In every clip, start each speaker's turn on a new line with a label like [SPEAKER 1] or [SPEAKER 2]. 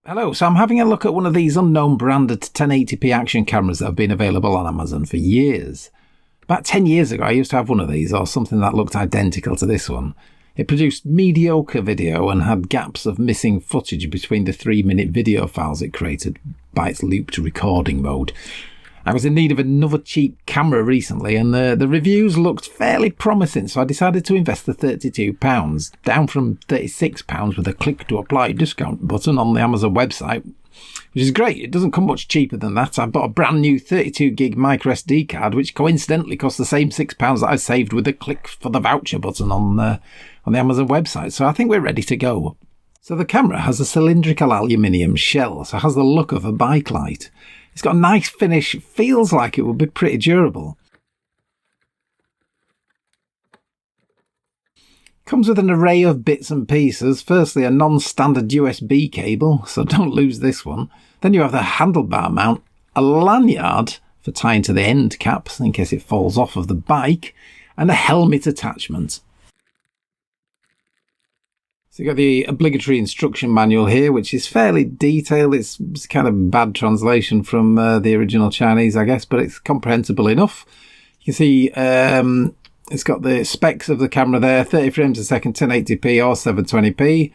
[SPEAKER 1] Hello, so I'm having a look at one of these unknown branded 1080p action cameras that have been available on Amazon for years. About 10 years ago I used to have one of these, or something that looked identical to this one. It produced mediocre video and had gaps of missing footage between the 3-minute video files it created by its looped recording mode. I was in need of another cheap camera recently, and the reviews looked fairly promising, so I decided to invest the £32, down from £36 with a click to apply discount button on the Amazon website, which is great. It doesn't come much cheaper than that. I bought a brand new 32GB micro SD card, which coincidentally cost the same £6 that I saved with a click for the voucher button on the Amazon website, so I think we're ready to go. So the camera has a cylindrical aluminium shell, so it has the look of a bike light. It's got a nice finish, feels like it will be pretty durable. Comes with an array of bits and pieces. Firstly, a non-standard USB cable, so don't lose this one. Then you have the handlebar mount, a lanyard for tying to the end caps in case it falls off of the bike, and a helmet attachment. So you've got the obligatory instruction manual here, which is fairly detailed. It's kind of bad translation from the original Chinese, I guess, but it's comprehensible enough. You can see it's got the specs of the camera there, 30 frames a second, 1080p or 720p.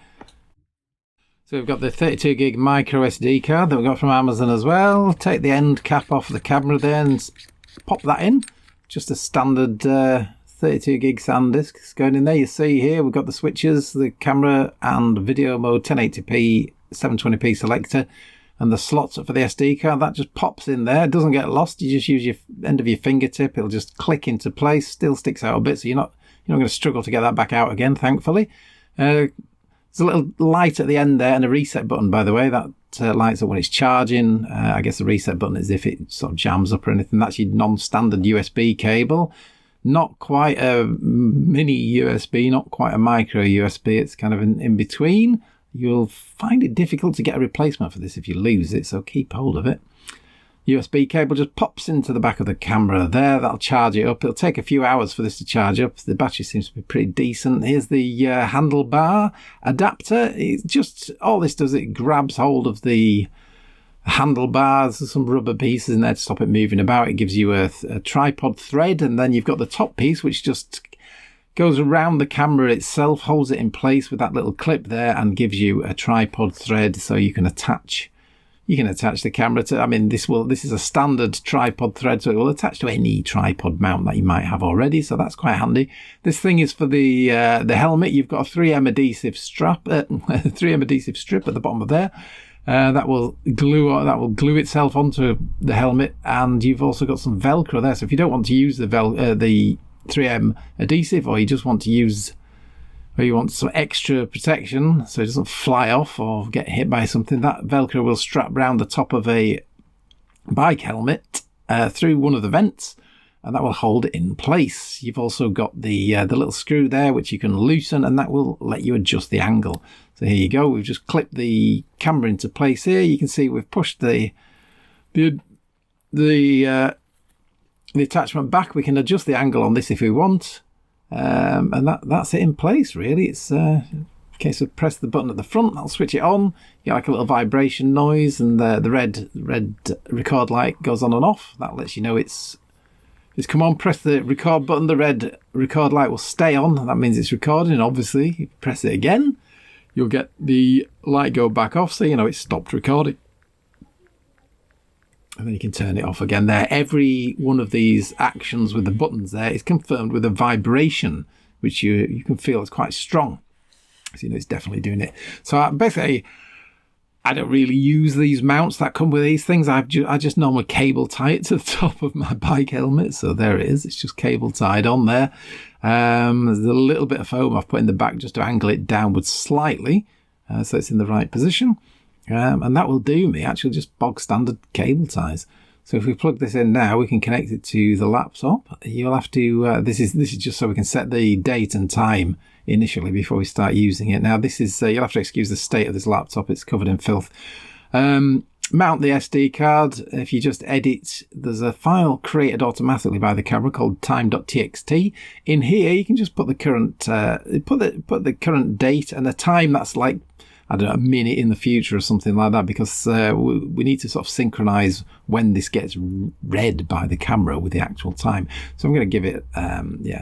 [SPEAKER 1] So we've got the 32GB micro SD card that we got from Amazon as well. Take the end cap off the camera there and pop that in. Just a standard 32GB SanDisk is going in there. You see here we've got the switches, the camera and video mode, 1080p, 720p selector, and the slots for the SD card. That just pops in there. It doesn't get lost. You just use your end of your fingertip. It'll just click into place. Still sticks out a bit, so you're not going to struggle to get that back out again, thankfully. There's a little light at the end there and a reset button, by the way. That lights up when it's charging. I guess the reset button is if it sort of jams up or anything. That's your non-standard USB cable. Not quite a mini USB, not quite a micro USB. It's kind of in between. You'll find it difficult to get a replacement for this if you lose it, so keep hold of it. USB cable just pops into the back of the camera there. That'll charge it up. It'll take a few hours for this to charge up. The battery seems to be pretty decent. Here's the handlebar adapter. It's just, all this does, it grabs hold of the handlebars. There's some rubber pieces in there to stop it moving about. It gives you a tripod thread, and then you've got the top piece which just goes around the camera itself, holds it in place with that little clip there, and gives you a tripod thread so you can attach the camera to, I mean, this is a standard tripod thread, so it will attach to any tripod mount that you might have already, so that's quite handy. This thing is for the helmet. You've got a 3M adhesive strip at the bottom of there. That will glue itself onto the helmet, and you've also got some Velcro there. So if you don't want to use the 3M adhesive, or you just want to use, or you want some extra protection so it doesn't fly off or get hit by something, that Velcro will strap around the top of a bike helmet through one of the vents, and that will hold it in place. You've also got the little screw there which you can loosen, and that will let you adjust the angle. So here you go. We've just clipped the camera into place here. You can see we've pushed the attachment back. We can adjust the angle on this if we want, and that's it in place. Really, it's a case of press the button at the front. That'll switch it on. You get like a little vibration noise, and the red record light goes on and off. That lets you know it's come on. Press the record button. The red record light will stay on. That means it's recording. And obviously, if you press it again, you'll get the light go back off, so you know it's stopped recording. And then you can turn it off again there. Every one of these actions with the buttons there is confirmed with a vibration, which you can feel is quite strong. So you know it's definitely doing it. So basically, I don't really use these mounts that come with these things. I just normally cable tie it to the top of my bike helmet. So there it is. It's just cable tied on there. There's a little bit of foam I've put in the back just to angle it downwards slightly, so it's in the right position. And that will do me, actually, just bog standard cable ties. So if we plug this in now, we can connect it to the laptop. You'll have to, this is just so we can set the date and time initially before we start using it. Now this is, you'll have to excuse the state of this laptop, it's covered in filth. Mount the SD card. If you just edit, there's a file created automatically by the camera called time.txt. In here you can just put the current, put the current date and a time that's like, I don't know, a minute in the future or something like that, because we need to sort of synchronize when this gets read by the camera with the actual time. So I'm going to give it,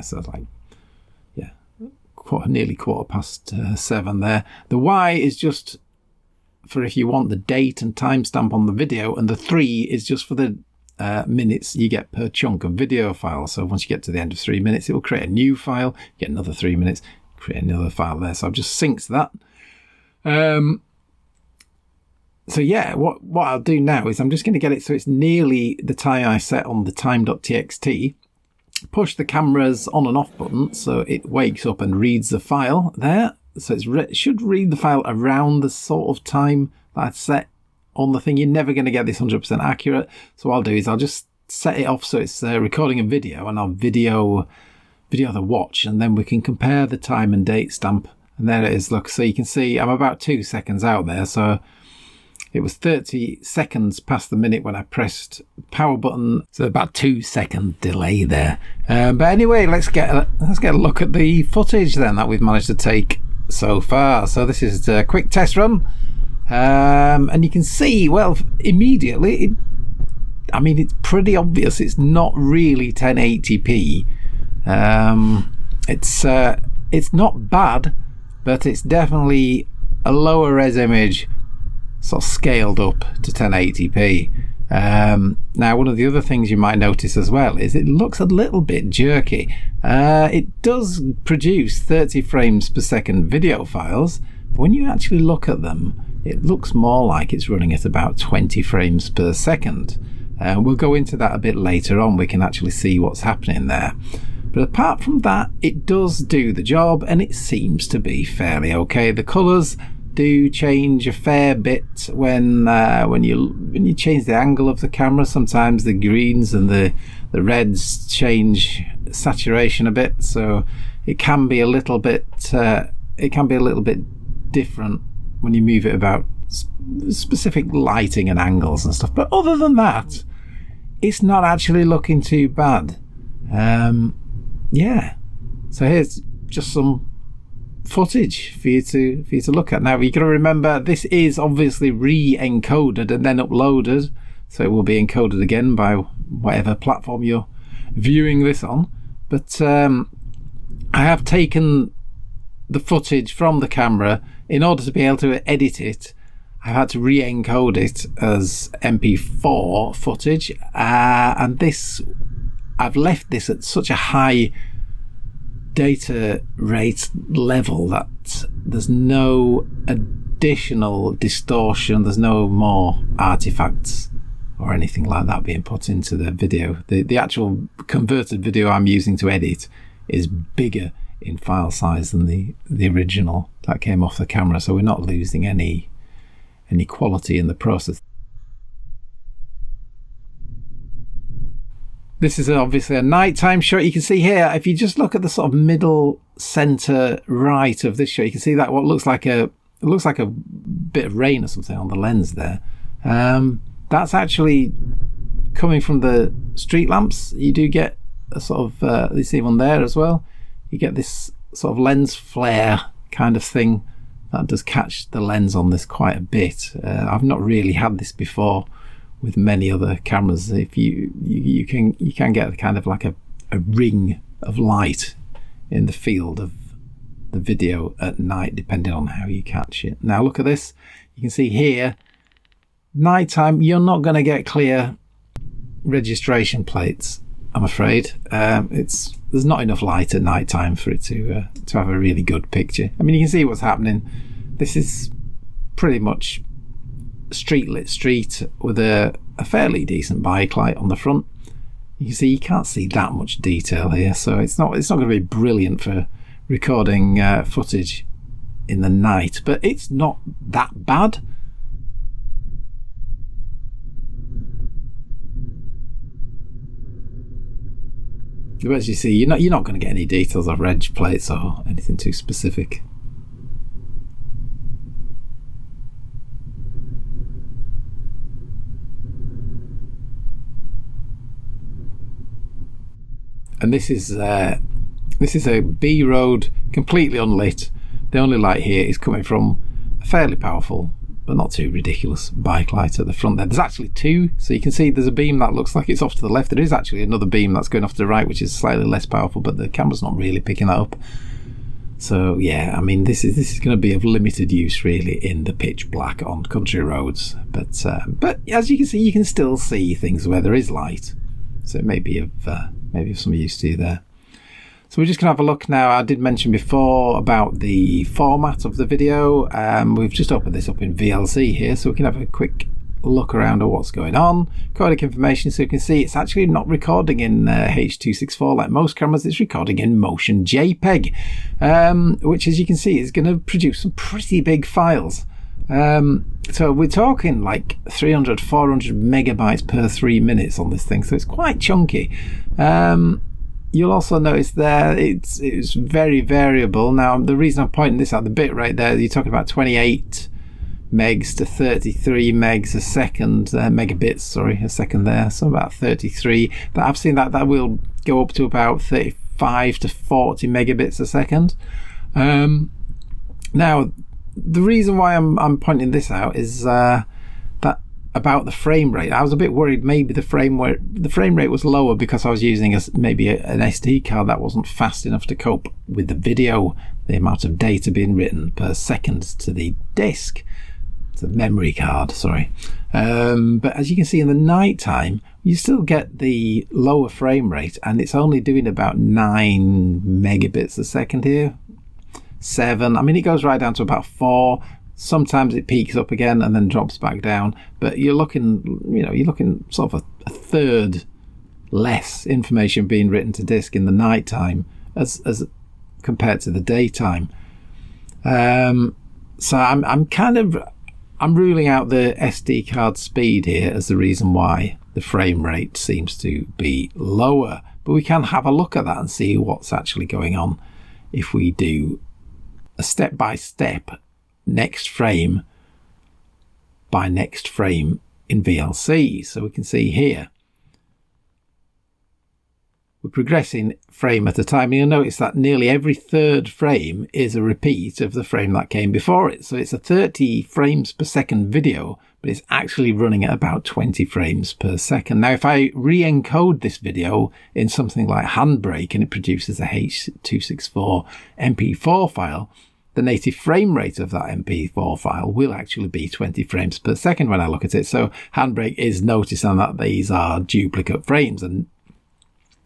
[SPEAKER 1] so like, nearly 7:15 there. The Y is just for if you want the date and timestamp on the video, and the 3 is just for the minutes you get per chunk of video file. So once you get to the end of 3 minutes, it will create a new file, get another 3 minutes, create another file there. So I've just synced that. So yeah, what I'll do now is I'm just going to get it so it's nearly the time I set on the time.txt, push the camera's on and off button so it wakes up and reads the file there. So it should read the file around the sort of time that I've set on the thing. You're never going to get this 100% accurate. So what I'll do is I'll just set it off so it's recording a video, and I'll video the watch, and then we can compare the time and date stamp. And there it is, look. So you can see I'm about 2 seconds out there. So it was 30 seconds past the minute when I pressed the power button. So about 2 second delay there. But anyway, let's get a look at the footage then that we've managed to take so far. So this is a quick test run. And you can see, well, immediately, it's pretty obvious it's not really 1080p. It's not bad, but it's definitely a lower res image, sort of scaled up to 1080p. Now, one of the other things you might notice as well is it looks a little bit jerky. It does produce 30 frames per second video files, but when you actually look at them, it looks more like it's running at about 20 frames per second. We'll go into that a bit later on. We can actually see what's happening there. But apart from that, it does do the job, and it seems to be fairly okay. The colours do change a fair bit when you change the angle of the camera. Sometimes the greens and the reds change saturation a bit, so it can be a little bit different when you move it about specific lighting and angles and stuff. But other than that, it's not actually looking too bad. So here's just some footage for you to look at. Now you've got to remember this is obviously re-encoded and then uploaded, so it will be encoded again by whatever platform you're viewing this on. But I have taken the footage from the camera. In order to be able to edit it, I've had to re-encode it as MP4 footage, and this, I've left this at such a high data rate level that there's no additional distortion, there's no more artifacts or anything like that being put into the video. The actual converted video I'm using to edit is bigger in file size than the original that came off the camera, so we're not losing any quality in the process. This is obviously a nighttime shot. You can see here, if you just look at the sort of middle center right of this shot, you can see that what looks like a bit of rain or something on the lens there. That's actually coming from the street lamps. You do get a sort of you see one there as well. You get this sort of lens flare kind of thing that does catch the lens on this quite a bit. I've not really had this before with many other cameras. If you can get kind of like a ring of light in the field of the video at night, depending on how you catch it. Now look at this. You can see here, nighttime, you're not going to get clear registration plates, I'm afraid. There's not enough light at night time for it to have a really good picture. I mean, you can see what's happening. This is pretty much street-lit street with a fairly decent bike light on the front. You can see you can't see that much detail here, so it's not going to be brilliant for recording footage in the night, but it's not that bad. But as you see, you're not going to get any details of reg plates or anything too specific. And this is a B road, completely unlit. The only light here is coming from fairly powerful, but not too ridiculous bike light at the front there. There's actually two, so you can see there's a beam that looks like it's off to the left. There is actually another beam that's going off to the right, which is slightly less powerful, but the camera's not really picking that up. So yeah, I mean, this is going to be of limited use really in the pitch black on country roads. But as you can see, you can still see things where there is light. So it may be of some use to you there. So we're just going to have a look now. I did mention before about the format of the video. We've just opened this up in VLC here, so we can have a quick look around at what's going on. Codec information, so you can see it's actually not recording in H.264 like most cameras. It's recording in motion JPEG, which, as you can see, is going to produce some pretty big files. So we're talking like 300, 400 megabytes per 3 minutes on this thing, so it's quite chunky. You'll also notice there it's very variable. Now, the reason I'm pointing this out, the bit right there, you're talking about 28 megs to 33 megs a second, megabits a second there, so about 33. But I've seen that will go up to about 35 to 40 megabits a second. Now, the reason why I'm pointing this out is that about the frame rate. I was a bit worried maybe the frame rate was lower because I was using maybe an SD card that wasn't fast enough to cope with the video, the amount of data being written per second to the disk, to the memory card, sorry. But as you can see in the night time, you still get the lower frame rate, and it's only doing about 9 megabits a second here. 7. I mean, it goes right down to about 4. Sometimes it peaks up again and then drops back down, but you're looking sort of a third less information being written to disk in the night time as compared to the daytime. So I'm ruling out the SD card speed here as the reason why the frame rate seems to be lower, but we can have a look at that and see what's actually going on if we do a step-by-step next frame by next frame in VLC. So we can see here we're progressing frame at a time, and you'll notice that nearly every third frame is a repeat of the frame that came before it. So it's a 30 frames per second video, but it's actually running at about 20 frames per second. Now, if I re-encode this video in something like Handbrake and it produces a H.264 MP4 file, the native frame rate of that MP4 file will actually be 20 frames per second when I look at it. So Handbrake is noticing that these are duplicate frames, and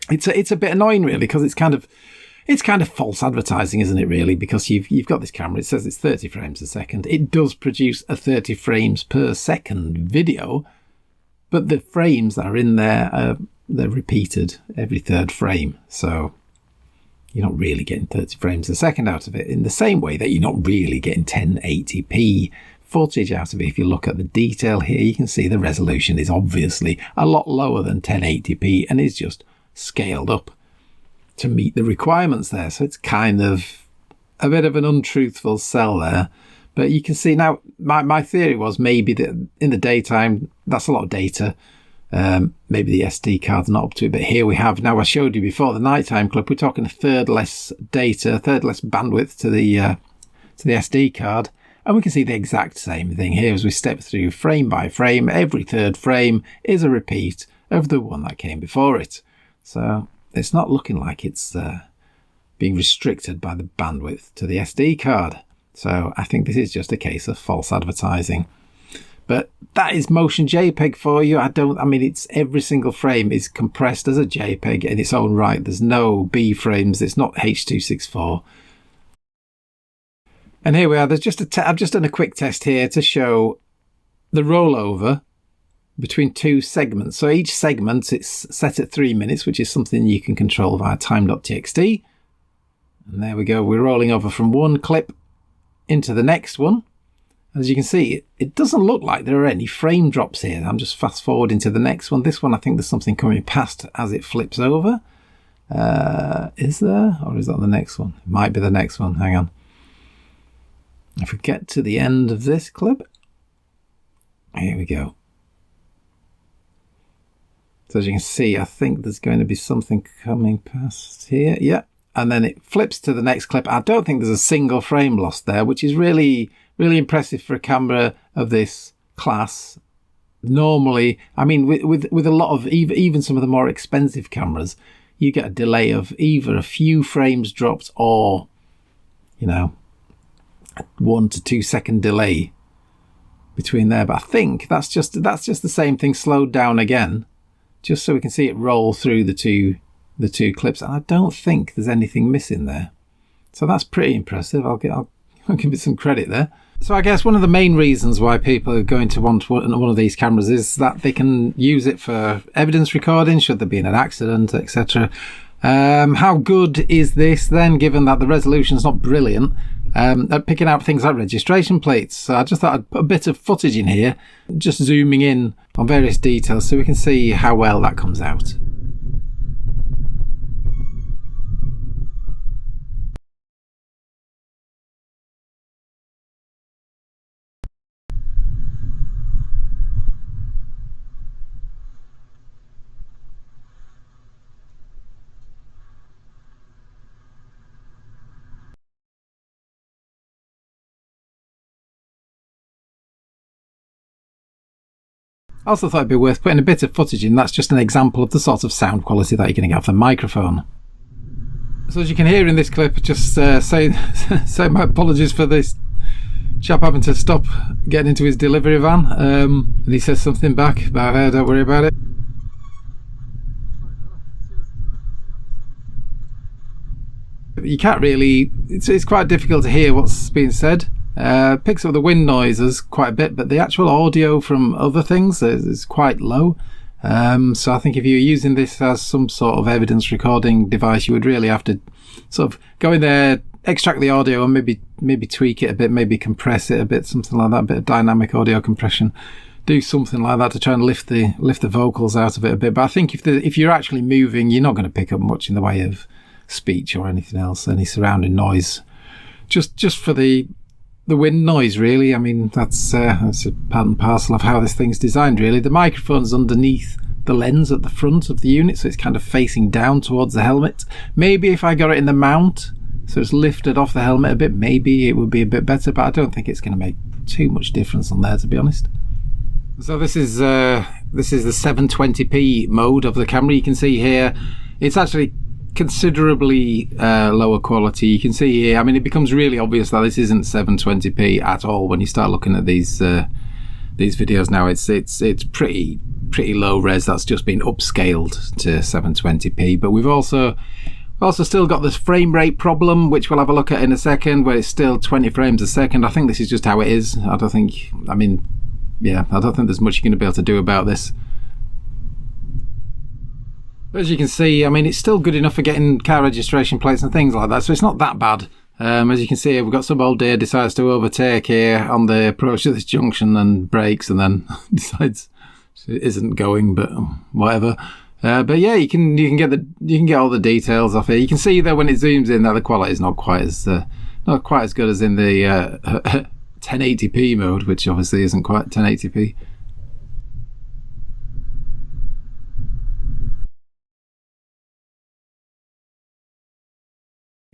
[SPEAKER 1] it's a bit annoying really, because it's kind of false advertising, isn't it really? Because you've got this camera, it says it's 30 frames a second. It does produce a 30 frames per second video, but the frames that are in there they're repeated every third frame. So you're not really getting 30 frames a second out of it, in the same way that you're not really getting 1080p footage out of it. If you look at the detail here, you can see the resolution is obviously a lot lower than 1080p and is just scaled up to meet the requirements there. So it's kind of a bit of an untruthful sell there. But you can see now, my theory was maybe that in the daytime, that's a lot of data. Maybe the SD card's not up to it, but here we have, now I showed you before the nighttime clip, we're talking a third less data, a third less bandwidth to the SD card, and we can see the exact same thing here as we step through frame by frame. Every third frame is a repeat of the one that came before it. So it's not looking like it's being restricted by the bandwidth to the SD card. So I think this is just a case of false advertising. But that is motion JPEG for you. I mean, it's every single frame is compressed as a JPEG in its own right. There's no B frames. It's not H.264. And here we are. I've just done a quick test here to show the rollover between two segments. So each segment, it's set at 3 minutes, which is something you can control via time.txt. And there we go. We're rolling over from one clip into the next one. As you can see, it doesn't look like there are any frame drops here. I'm just fast forwarding to the next one. This one, I think there's something coming past as it flips over. Is there? Or is that the next one? It might be the next one. Hang on. If we get to the end of this clip, here we go. So as you can see, I think there's going to be something coming past here. Yeah. And then it flips to the next clip. I don't think there's a single frame lost there, which is really really impressive for a camera of this class. Normally, I mean, with a lot of even some of the more expensive cameras, you get a delay of either a few frames dropped or, you know, a 1 to 2 second delay between there. But I think that's just the same thing slowed down again, just so we can see it roll through the two clips. And I don't think there's anything missing there, so that's pretty impressive. I'll give it some credit there. So I guess one of the main reasons why people are going to want one of these cameras is that they can use it for evidence recording should there be an accident, etc. How good is this then, given that the resolution's not brilliant at picking out things like registration plates? So I just thought I'd put a bit of footage in here, just zooming in on various details so we can see how well that comes out. I also thought it'd be worth putting a bit of footage in. That's just an example of the sort of sound quality that you're going to get off the microphone. So as you can hear in this clip, just say my apologies for this chap having to stop getting into his delivery van. And he says something back about, don't worry about it. You can't really, it's quite difficult to hear what's being said. Picks up the wind noises quite a bit, but the actual audio from other things is quite low. So I think if you're using this as some sort of evidence recording device, you would really have to sort of go in there, extract the audio and maybe tweak it a bit, maybe compress it a bit, something like that, a bit of dynamic audio compression. Do something like that to try and lift the vocals out of it a bit. But I think if you're actually moving, you're not going to pick up much in the way of speech or anything else, any surrounding noise. Just for the wind noise, really. I mean, that's a part and parcel of how this thing's designed, really. The microphone's underneath the lens at the front of the unit, so it's kind of facing down towards the helmet. Maybe if I got it in the mount, so it's lifted off the helmet a bit, maybe it would be a bit better, but I don't think it's going to make too much difference on there, to be honest. So this is the 720p mode of the camera. You can see here, it's actually considerably lower quality. You can see here, I mean, it becomes really obvious that this isn't 720p at all when you start looking at these videos now. It's pretty low res. That's just been upscaled to 720p. But we've also still got this frame rate problem, which we'll have a look at in a second, where it's still 20 frames a second. I think this is just how it is. I don't think there's much you're going to be able to do about this. As you can see, I mean, it's still good enough for getting car registration plates and things like that, so it's not that bad. As you can see, we've got some old dear decides to overtake here on the approach to this junction and brakes, and then decides it isn't going, but whatever. But yeah, you can get all the details off here. You can see that when it zooms in, that the quality is not quite as good as in the 1080p mode, which obviously isn't quite 1080p.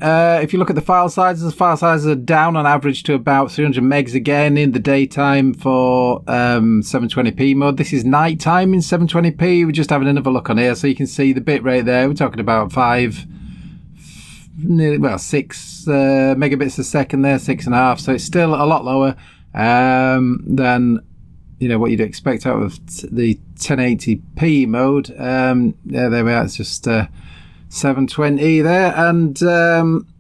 [SPEAKER 1] If you look at the file sizes are down on average to about 300 megs again in the daytime for 720p mode. This is nighttime in 720p. We're just having another look on here, so you can see the bit rate there. We're talking about 6 megabits a second there, 6.5. So it's still a lot lower than what you'd expect out of the 1080p mode. Yeah, there we are. It's just 720 there, and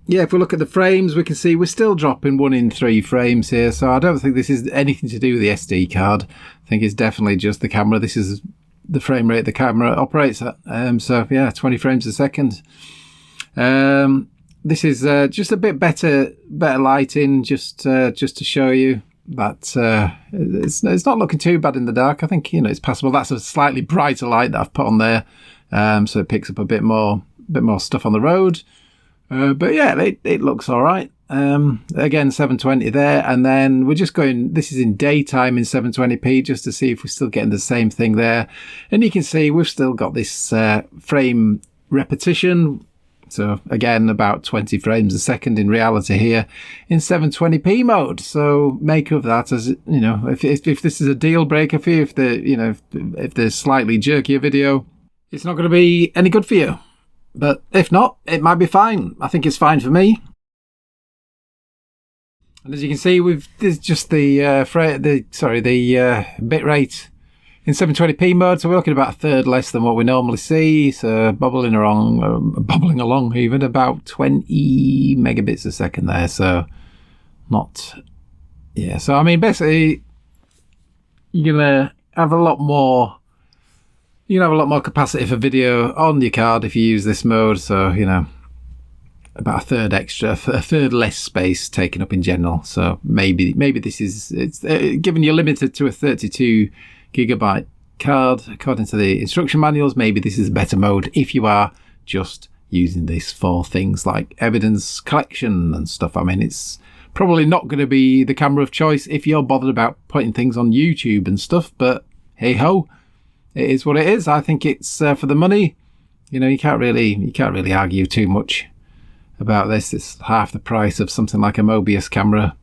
[SPEAKER 1] yeah, if we look at the frames, we can see we're still dropping 1 in 3 frames here. So I don't think this is anything to do with the SD card. I think it's definitely just the camera. This is the frame rate the camera operates at. So yeah, 20 frames a second. This is just a bit better lighting, just to show you that it's not looking too bad in the dark. I think it's passable. That's a slightly brighter light that I've put on there, so it picks up a bit more stuff on the road. But yeah, it looks all right. Again, 720 there, and then we're just going, this is in daytime in 720p, just to see if we're still getting the same thing there. And you can see we've still got this frame repetition So again, about 20 frames a second in reality here in 720p mode. So make of that as, if this is a deal breaker for you, if there's slightly jerkier video, it's not going to be any good for you. But if not, it might be fine. I think it's fine for me. And as you can see, there's just the bit rate in 720p mode, so we're looking about a third less than what we normally see. So bobbling along even about 20 megabits a second there. So so I mean, basically, you're gonna have a lot more. You can have a lot more capacity for video on your card if you use this mode. So about a third extra, a third less space taken up in general. So maybe it's given you're limited to a 32 gigabyte card according to the instruction manuals. Maybe this is a better mode if you are just using this for things like evidence collection and stuff. I mean, it's probably not going to be the camera of choice if you're bothered about putting things on YouTube and stuff, but hey ho, it is what it is. I think it's for the money. You can't really argue too much about this. It's half the price of something like a Mobius camera.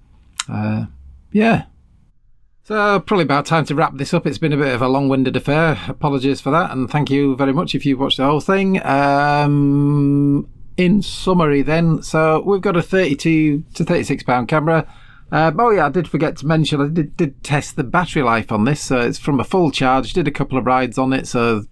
[SPEAKER 1] So probably about time to wrap this up. It's been a bit of a long-winded affair. Apologies for that, and thank you very much if you've watched the whole thing. In summary then, so we've got a 32 to 36 pound camera. I did forget to mention, I did test the battery life on this. So it's from a full charge, did a couple of rides on it. So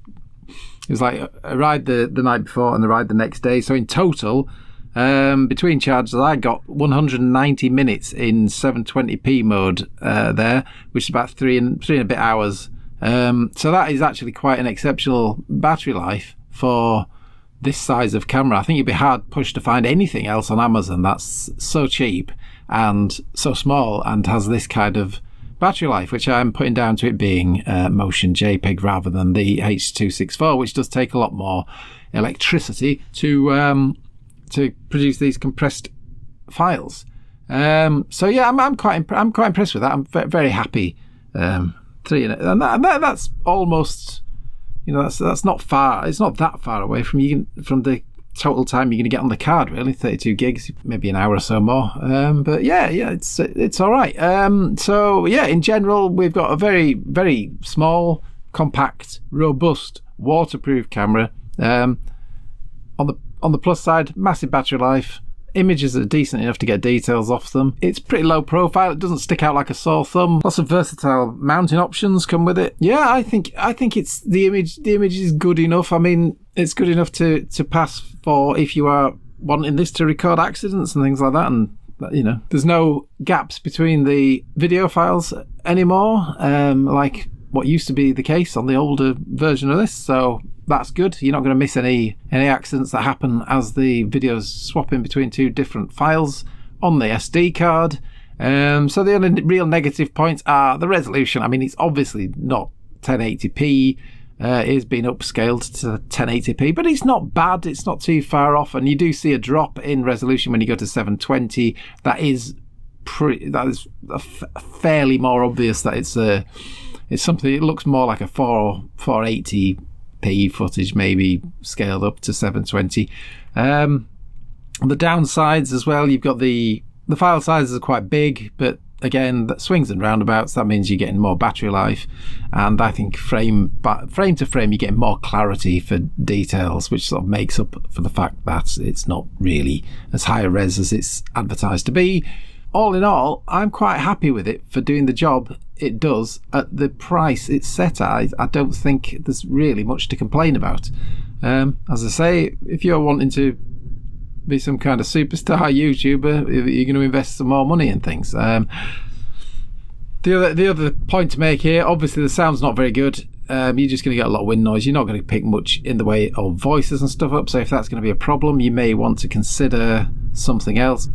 [SPEAKER 1] it was like a ride the night before and a ride the next day. So in total, between charges, I got 190 minutes in 720p mode there, which is about three and a bit hours. So that is actually quite an exceptional battery life for this size of camera. I think you'd be hard pushed to find anything else on Amazon that's so cheap and so small and has this kind of battery life, which I'm putting down to it being motion JPEG rather than the H.264, which does take a lot more electricity to produce these compressed files. So yeah, I'm quite impressed with that. I'm very happy. And that's almost, that's not far. It's not that far away from the total time you're going to get on the card. Really, 32 gigs, maybe an hour or so more. But yeah, it's all right. So yeah, in general, we've got a very, very small, compact, robust, waterproof camera. On the plus side, massive battery life. Images are decent enough to get details off them. It's pretty low profile. It doesn't stick out like a sore thumb. Lots of versatile mounting options come with it. Yeah, I think it's the image. The image is good enough. I mean, it's good enough to pass for if you are wanting this to record accidents and things like that. And there's no gaps between the video files anymore, like what used to be the case on the older version of this. So that's good. You're not going to miss any accidents that happen as the videos swap in between two different files on the SD card. So the only real negative points are the resolution. I mean, it's obviously not 1080p. It has been upscaled to 1080p, but it's not bad. It's not too far off, and you do see a drop in resolution when you go to 720. That is fairly more obvious that it's something. It looks more like a 480p footage, maybe scaled up to 720. On the downsides as well, you've got the file sizes are quite big, but again, that swings and roundabouts. That means you're getting more battery life, and I think frame to frame you're getting more clarity for details, which sort of makes up for the fact that it's not really as high a res as it's advertised to be. All in all, I'm quite happy with it for doing the job it does at the price it's set at. I don't think there's really much to complain about. As I say, if you're wanting to be some kind of superstar YouTuber, you're going to invest some more money in things. The other point to make here, obviously the sound's not very good. You're just going to get a lot of wind noise. You're not going to pick much in the way of voices and stuff up, so if that's going to be a problem, you may want to consider something else.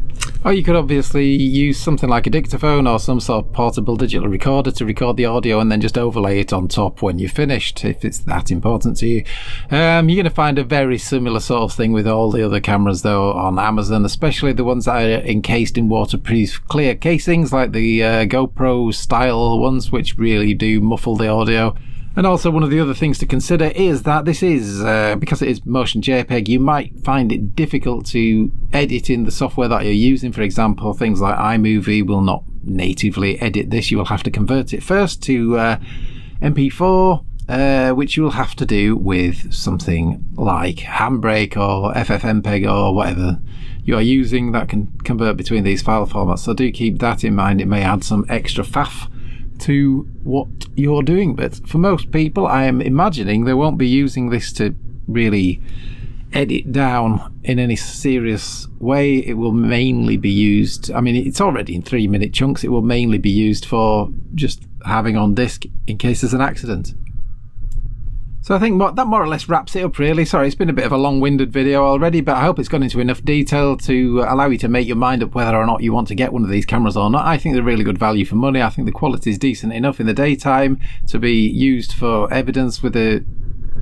[SPEAKER 1] Or you could obviously use something like a dictaphone or some sort of portable digital recorder to record the audio and then just overlay it on top when you're finished, if it's that important to you. You're going to find a very similar sort of thing with all the other cameras though on Amazon, especially the ones that are encased in waterproof clear casings like the GoPro style ones, which really do muffle the audio. And also one of the other things to consider is that this is, because it is motion JPEG, you might find it difficult to edit in the software that you're using. For example, things like iMovie will not natively edit this. You will have to convert it first to MP4, which you will have to do with something like Handbrake or FFmpeg or whatever you are using that can convert between these file formats. So do keep that in mind. It may add some extra faff to what you're doing, but for most people I am imagining they won't be using this to really edit down in any serious way. It will mainly be used, I mean, it's already in 3-minute chunks. It will mainly be used for just having on disk in case there's an accident. So I think that more or less wraps it up, really. Sorry, it's been a bit of a long-winded video already, but I hope it's gone into enough detail to allow you to make your mind up whether or not you want to get one of these cameras or not. I think they're really good value for money. I think the quality is decent enough in the daytime to be used for evidence with the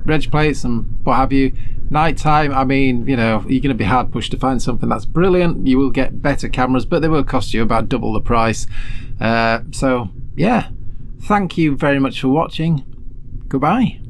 [SPEAKER 1] reg plates and what have you. Nighttime, I mean, you know, you're going to be hard pushed to find something that's brilliant. You will get better cameras, but they will cost you about double the price. So, yeah. Thank you very much for watching. Goodbye.